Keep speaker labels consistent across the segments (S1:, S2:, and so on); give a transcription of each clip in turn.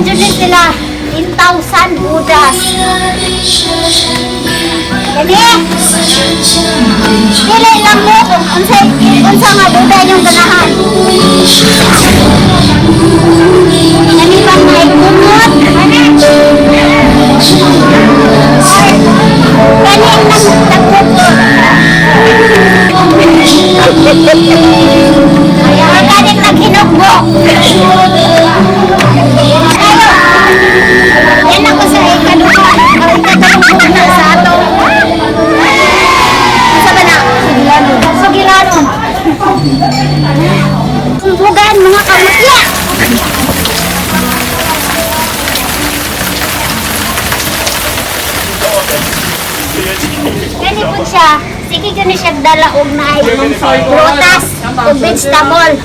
S1: Nandiyo din sila. 10,000 Buddhas. Jadi, dili lang mo kung unsa nga Buddha yung ganahan. Kani bang may kumot? Kani ang nagpupot. Kaya magaling naghinugbo. Yan ako sa ikaduha. Ikaduha na sa ato. Sa ba na? Sugilano. Kumpugan mga kamutya. Kani po siya. Sige ko na siya dalaog na ay prutas o vegetable.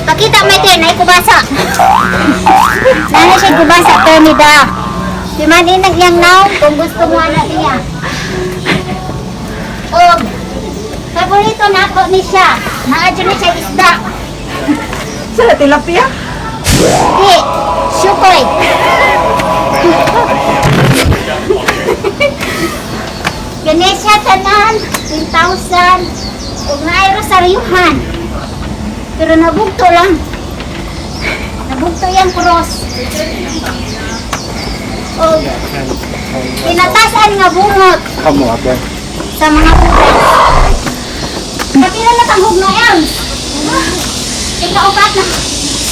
S1: Pakita mo ito, na ikubasa. Nana siya ikubasa, permida. Di man inagyang naong kung gusto mo natin niya. O, paborito na ako ni siya. Naadyo na siya isda.
S2: Sa tilapia?
S1: Di, syukoy. Ganyan siya tanan, 10,000. Huwag na ay rosaryuhan. Pero nabugto lang. Nabugto yung cross. O, pinatasan nga bungot
S3: Kamu apa?
S1: sa mga budas. Kapila na tanghog na yan. Ikaupat na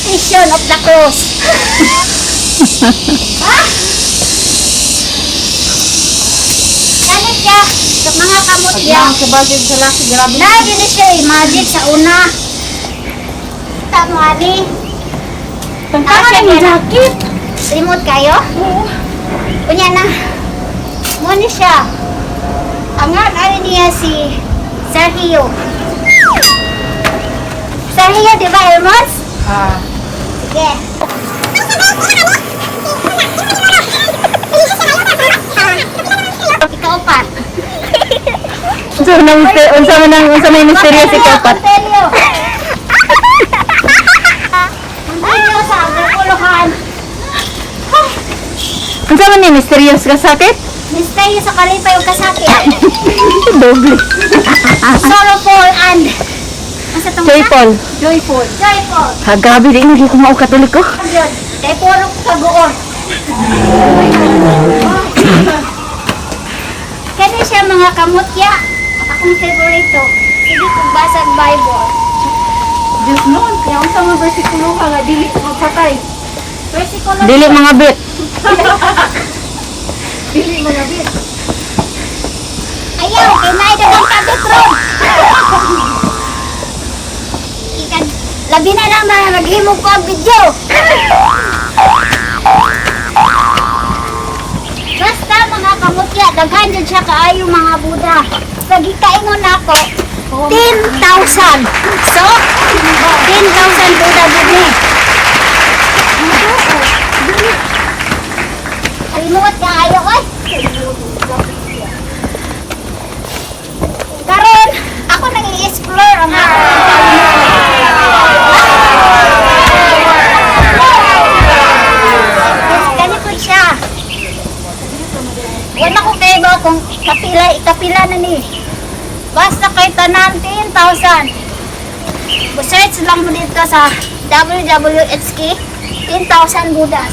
S1: Station of the Cross. Ha? Ganit siya sa mga kamot niya.
S2: Sa bagay sa laki, grabe.
S1: Lagi na siya magic sa una. Tamali.
S2: Tama na yung jacket.
S1: Remote kayo?
S2: Oo.
S1: Kunya na. Muna siya. Angat ano niya si Sergio. Sergio, di ba, Hermos?
S2: Ah.
S1: Sige. Ikaupat.
S2: Unsa may misteryo si Kapat?
S1: Ontario. Ontario sa Agapuluhan.
S2: Unsa man ni mysterious ka sakit?
S1: Misteryo sa Kalipay o Kasaki.
S2: Doble.
S1: Sorrowful and... Asa itong
S2: Joyful.
S1: Joyful. Joyful.
S2: Ha, grabe din naging kumao katoliko.
S1: Yun. Kaya puro kagoon. Kaya siya mga kamutya. Akong favorito. Sige kong basag Bible.
S2: Diyos noon, kaya unsa man bersikulo ka nga dili magpatay.
S1: Versikulo.
S2: Dili mga bit.
S1: Dili mga bit. Ayaw, kinaida ng kabit ron. Labi na naman, naghimog ko ang video. Basta mga kamutya, daghan dyan siya kaayo mga Buddha. Pagikaingon ako, 10,000. So, 10,000 Buddha Budni. Remote kaayo ko. Karon, ako nang i-explore ang mga ganito siya. Wala ko kayo ba kung kapila na ni. Basta kay tanan 10,000. Search lang mo dito sa WWHK 10,000 Buddhas.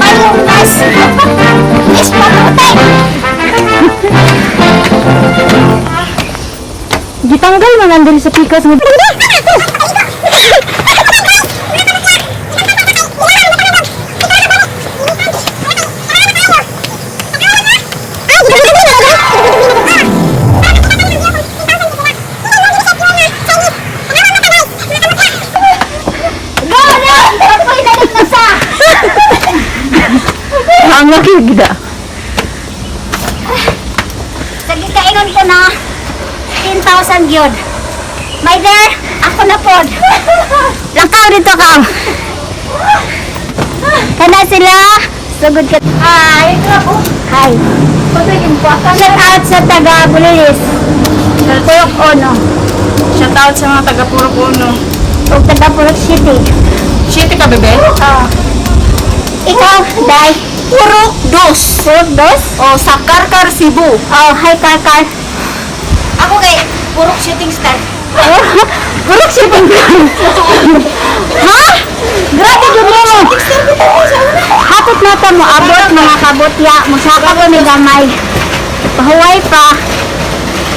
S1: Ayun, guys. Is pagutay.
S2: Gitanggal man nandun sa pikas mo. Ang laki gida.
S1: Sige, kaingon ko na 10,000 yun. My dear, ako na pod. Lakaw dito ka. Kana sila. Sugod ka. Hi. Hi. Shout out sa taga Bulilis. Purok Ono.
S2: Shout out sa mga taga Purok Ono.
S1: o taga Purok City.
S2: City ka, bebe?
S1: Ikaw, Day.
S2: Purok dos.
S1: Purok Dos?
S2: O, sa Karkar, Cebu.
S1: Hi, Karkar.
S2: Ako kay Purok Shooting Star.
S1: Purok City. Ha? Grabe yun mo. Hapit na ta mo abot mga kabutya. Musaka ko ni gamay. Pahuway pa.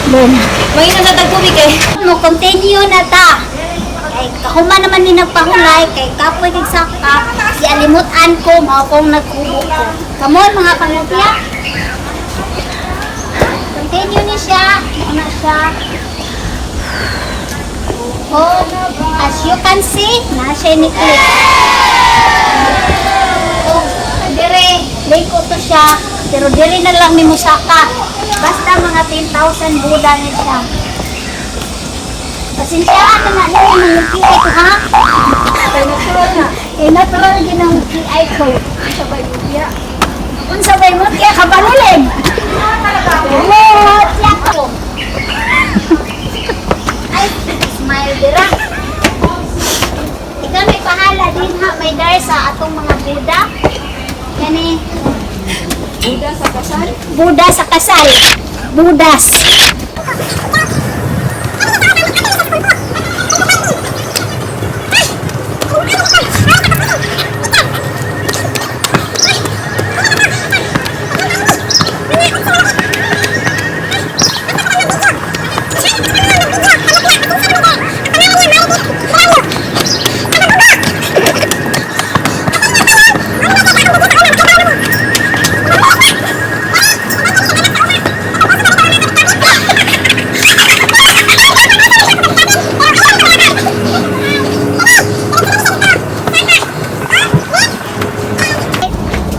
S1: Then,
S2: Mangina sa tagkubig eh.
S1: mo continue na ta. Kay kahuma naman ni nagpahulay kay kapoy kay saka. Si alimutan ko mao kong nagkubo ko. Kamon mga kabutya. Continue ni siya. Una siya. Oh, as you can see, nasa ni clip. Oh, dire ko to siya. Pero dire na lang ni Musaka. Basta mga 10,000 Buddha na siya. Pasinsyahan na nga yung mga QI ko, ha? Natural na. Natural din ang QI ko. Sabay mo kaya. Kung sabay mo kaya, kabalulim. Mutya ko. Ay, smile dira. Ikaw may pahala din ha, may dar sa atong mga Buddha. Gani.
S2: Buda sa kasal.
S1: Buddha sa kasal. Budas.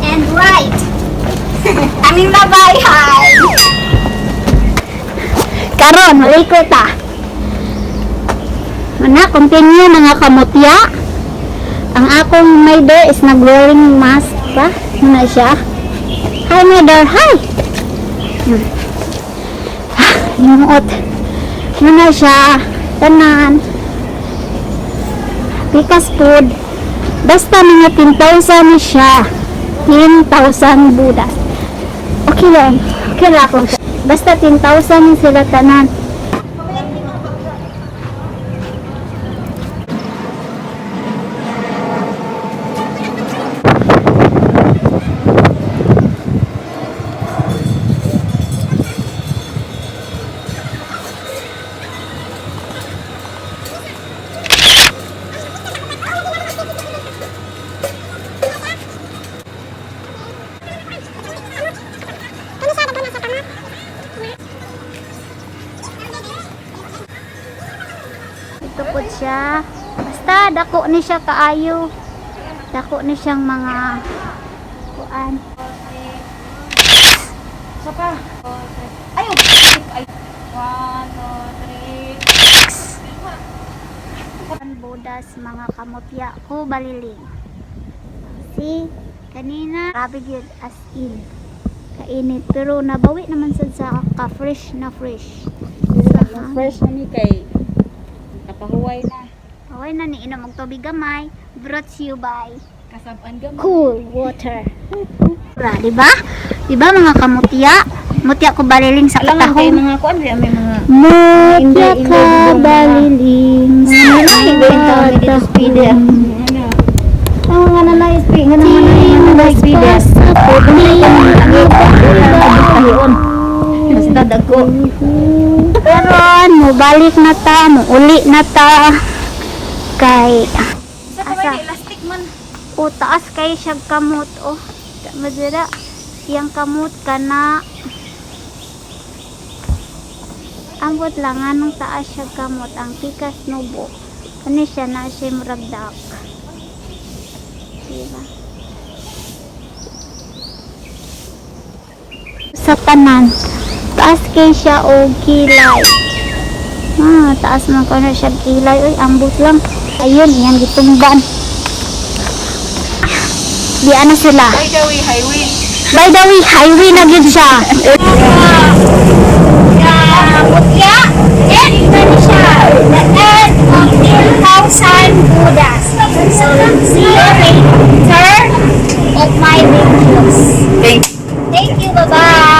S1: And right. Aming mabayhay. Karon, maliko ta. Mana, continue mga kamutya. Ang akong mother is nag-wearing mask ba? Muna siya. Hi mother, hi! Limuot. Muna siya. Tanan. Pikas food. Basta mga 10,000 na siya. 10,000 Buddhas. Okay lang. Okay lang ako. Basta 10,000 sila tanan. Ito po siya. Basta dako ni siya kaayo. Dako ni siyang mga kuan.
S2: Saka. Ayaw. Ay. 1, 2, 3.
S1: Ang Buddhas mga kamutya ko baliling. See, kanina grabe yun as in. Kainit pero nabawi naman sad sa ka-fresh na fresh.
S2: Fresh na ni kay. Napahuway na.
S1: Okay na ni inom og tubig gamay. Brought to you by
S2: Kasaban gamay.
S1: cool water. Di ba? Di ba mga kamutya? Mutya ko baliling sa
S2: Alam mo kay
S1: katahong.
S2: mga kuan may mga
S1: Mutya ka baliling sa katahong.
S2: Ang mga nanay speak nga naman nanay speak. Basta dagko.
S1: Karon mo balik na ta, mo uli na ta. Kay
S2: Sa kamay elastic man.
S1: o taas kay siya kamot oh. Madira yang kamot kana. Ambot lang anong taas siya kamot ang pikas nubo. Kani siya na siya muragdak. Diba? Sa tanan, taas kay siya o kilay. Taas man ko na siya kilay. Uy, ambot lang. Ayun, yan gitumban. Di ano sila.
S2: By the way, highway.
S1: By the way, highway na gid siya. Mutya, and ito na siya. The end of 10,000 may Diyos.
S3: Thank
S1: Thank you, bye-bye.